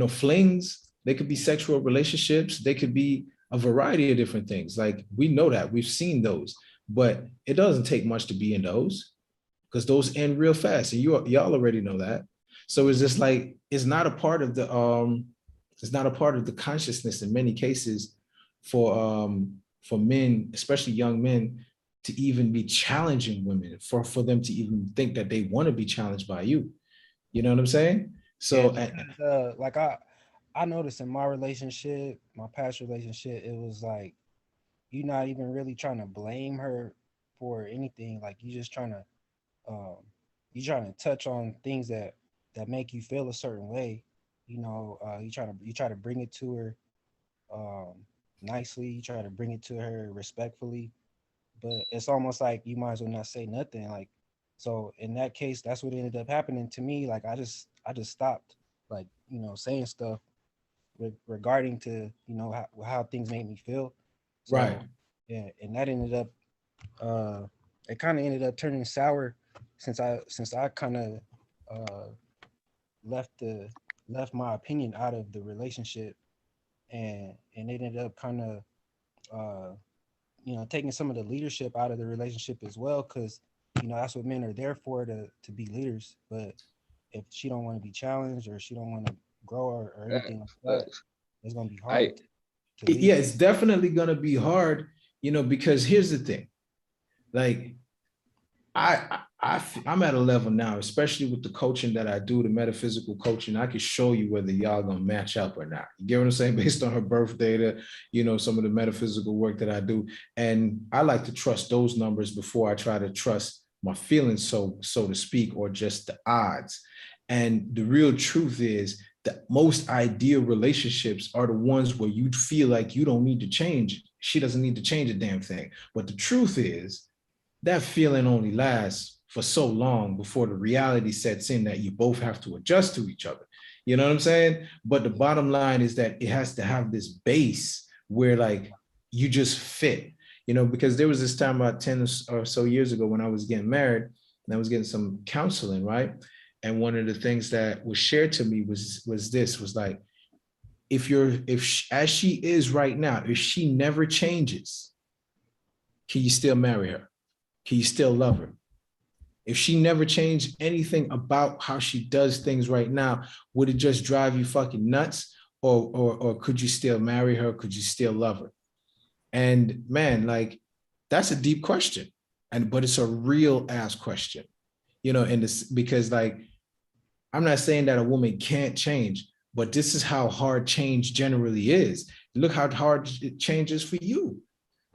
Flings, they could be sexual relationships, they could be a variety of different things. Like we know that, we've seen those, but it doesn't take much to be in those because those end real fast, and y'all already know that. So it's just like it's not a part of the consciousness in many cases for men, especially young men, to even be challenging women, for them to even think that they want to be challenged by you. You know what I'm saying? Yeah, So because like I noticed in my relationship, my past relationship, it was like you're not even really trying to blame her for anything. Like um you trying to touch on things that make you feel a certain way. You try to bring it to her um nicely. You try to bring it to her respectfully, but it's almost like you might as well not say nothing. Like, so in that case, that's what ended up happening to me. Like, I just stopped, like, saying stuff regarding to how things made me feel. right. So yeah, and that ended up uh it kind of ended up turning sour since I kind of uh left the left my opinion out of the relationship, and it ended up kind of uh taking some of the leadership out of the relationship as well, because that's what men are there for, to be leaders. But if she don't want to be challenged, or she don't want to grow, or anything like that, Facts. it's going to be I hard to Yeah, lead. it's definitely gonna be hard, because here's the thing. Like I'm at a level now, especially with the coaching that I do, the metaphysical coaching. I can show you whether y'all gonna match up or not. You get what I'm saying? Based on her birth data, some of the metaphysical work that I do, and I like to trust those numbers before I try to trust my feelings, so to speak, or just the odds. And the real truth is that most ideal relationships are the ones where you feel like you don't need to change. She doesn't need to change a damn thing. But the truth is that feeling only lasts for so long before the reality sets in that you both have to adjust to each other. You know what I'm saying? But the bottom line is that it has to have this base where like you just fit, because there was this time about 10 or so years ago when I was getting married and I was getting some counseling, right? And one of the things that was shared to me was like, as she is right now, if she never changes, can you still marry her? Can you still love her? If she never changed anything about how she does things right now, would it just drive you fucking nuts? Or could you still marry her? Could you still love her? And man, like that's a deep question. But it's a real ass question, in this, because like I'm not saying that a woman can't change, but this is how hard change generally is. Look how hard it changes for you.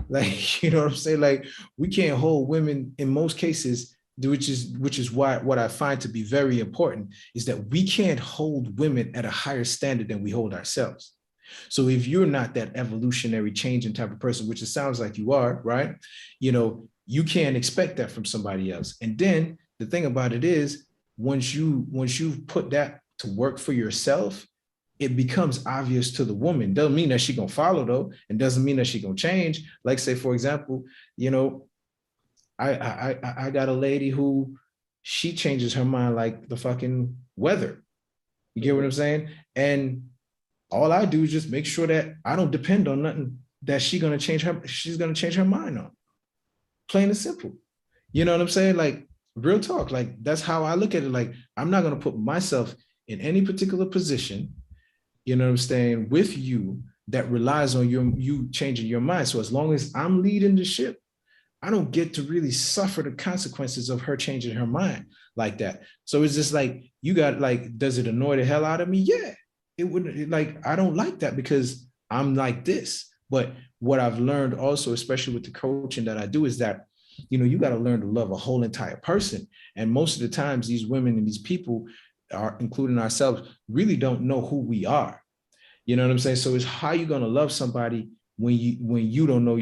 Like, you know what I'm saying? Like, we can't hold women in most cases, which is why what I find to be very important is that we can't hold women at a higher standard than we hold ourselves. So if you're not that evolutionary changing type of person, which it sounds like you are, right? You can't expect that from somebody else. And then the thing about it is, once you put that to work for yourself, it becomes obvious to the woman. Doesn't mean that she gonna follow though, and doesn't mean that she gonna change. Like say, for example, I got a lady who she changes her mind like the fucking weather. You get what I'm saying? And all I do is just make sure that I don't depend on nothing that she's gonna change her mind on. Plain and simple. You know what I'm saying? Like real talk. Like that's how I look at it. Like I'm not gonna put myself in any particular position, what I'm saying, with you that relies on you changing your mind. So as long as I'm leading the ship, I don't get to really suffer the consequences of her changing her mind like that. So it's just like, you got like, does it annoy the hell out of me? Yeah, it wouldn't. Like, I don't like that because I'm like this. But what I've learned also, especially with the coaching that I do, is that, you got to learn to love a whole entire person. And most of the times, these women and these people are, including ourselves, really don't know who we are. You know what I'm saying? So it's how you gonna love somebody when you don't know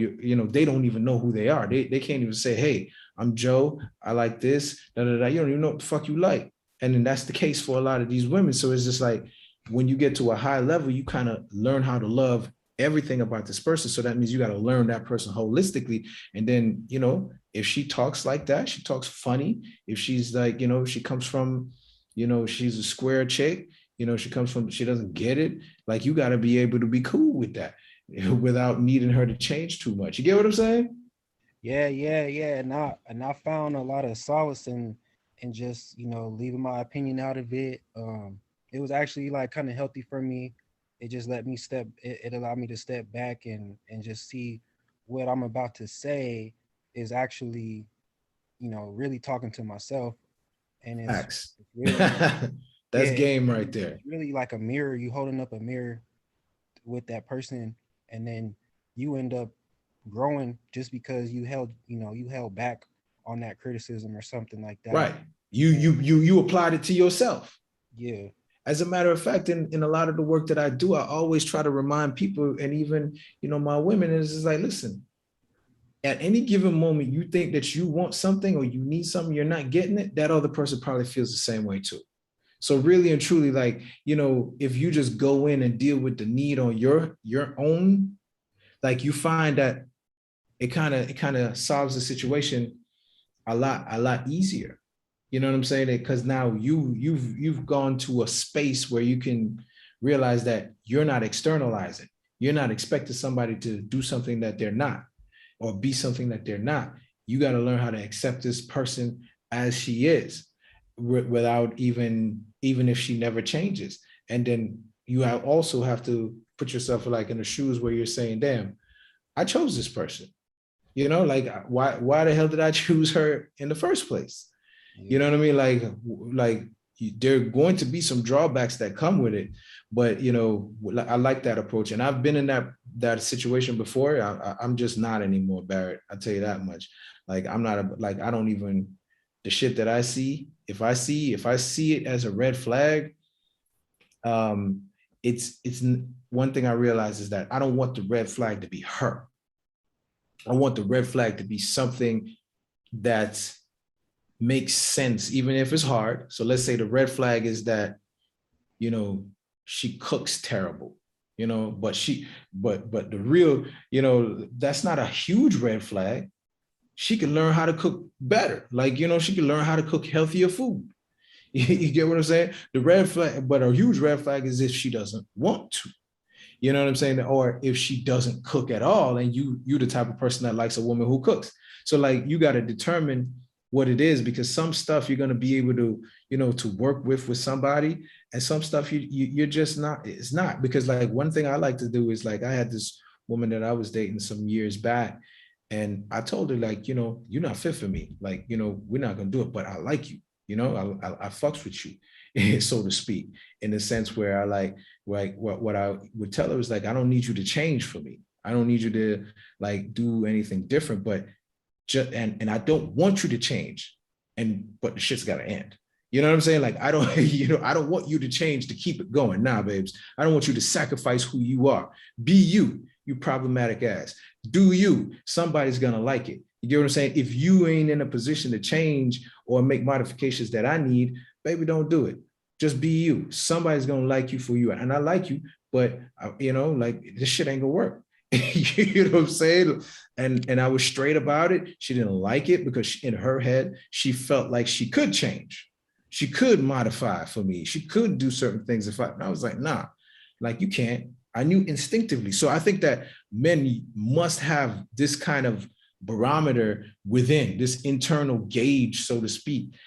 they don't even know who they are. They can't even say, hey, I'm Joe, I like this, da da da. You don't even know what the fuck you like. And then that's the case for a lot of these women. So it's just like when you get to a high level, you kind of learn how to love everything about this person. So that means you got to learn that person holistically. And then, if she talks like that, she talks funny. If she's like, she comes from, she's a square chick, she comes from, she doesn't get it. Like, you got to be able to be cool with that without needing her to change too much. You get what I'm saying? Yeah. And I found a lot of solace in just, leaving my opinion out of it. It was actually like kind of healthy for me. It just let me it allowed me to step back and just see what I'm about to say is actually, really talking to myself. And Facts. it's really, yeah, That's game right there. it's really like a mirror. You holding up a mirror with that person, and then you end up growing just because you held back on that criticism or something like that. Right. You applied it to yourself. Yeah. As a matter of fact, in a lot of the work that I do, I always try to remind people, and even, my women, is just like, listen, at any given moment, you think that you want something or you need something, you're not getting it, that other person probably feels the same way too. So really and truly, like, if you just go in and deal with the need on your own, like, you find that it kind of solves the situation a lot easier. You know what I'm saying? Because now you've gone to a space where you can realize that you're not externalizing. You're not expecting somebody to do something that they're not, or be something that they're not. You got to learn how to accept this person as she is, without even if she never changes. And then you also have to put yourself like in the shoes where you're saying, damn, I chose this person. Like, why the hell did I choose her in the first place? You know what I mean? Like there are going to be some drawbacks that come with it, but I like that approach, and I've been in that situation before. I'm just not anymore, Barrett. I'll tell you that much. Like, I'm not like, I don't even, the shit that I see, if I see it as a red flag, it's one thing I realize is that I don't want the red flag to be her. I want the red flag to be something that makes sense, even if it's hard. So let's say the red flag is that, she cooks terrible, but the real, that's not a huge red flag. She can learn how to cook better. Like, she can learn how to cook healthier food. You get what I'm saying? The red flag, but a huge red flag is if she doesn't want to. You know what I'm saying? Or if she doesn't cook at all, and you the type of person that likes a woman who cooks. So like, you got to determine what it is, because some stuff you're going to be able to, to work with somebody, and some stuff you're just not, it's not. Because like, one thing I like to do is, like, I had this woman that I was dating some years back, and I told her, like, you're not fit for me. Like, we're not going to do it, but I like you. I fucks with you, so to speak, in the sense where I like what I would tell her is like, I don't need you to change for me. I don't need you to like do anything different, but just, and I don't want you to change. But the shit's got to end. You know what I'm saying? Like, I don't, I don't want you to change to keep it going. Nah, babes. I don't want you to sacrifice who you are. Be you problematic ass. Do you. Somebody's going to like it. You get what I'm saying? If you ain't in a position to change or make modifications that I need, baby, don't do it. Just be you. Somebody's going to like you for you. And I like you, but like, this shit ain't gonna work. You know what I'm saying? And I was straight about it. She didn't like it because in her head, she felt like she could change. She could modify for me. She could do certain things and I was like, nah, like, you can't. I knew instinctively. So I think that men must have this kind of barometer within, this internal gauge, so to speak,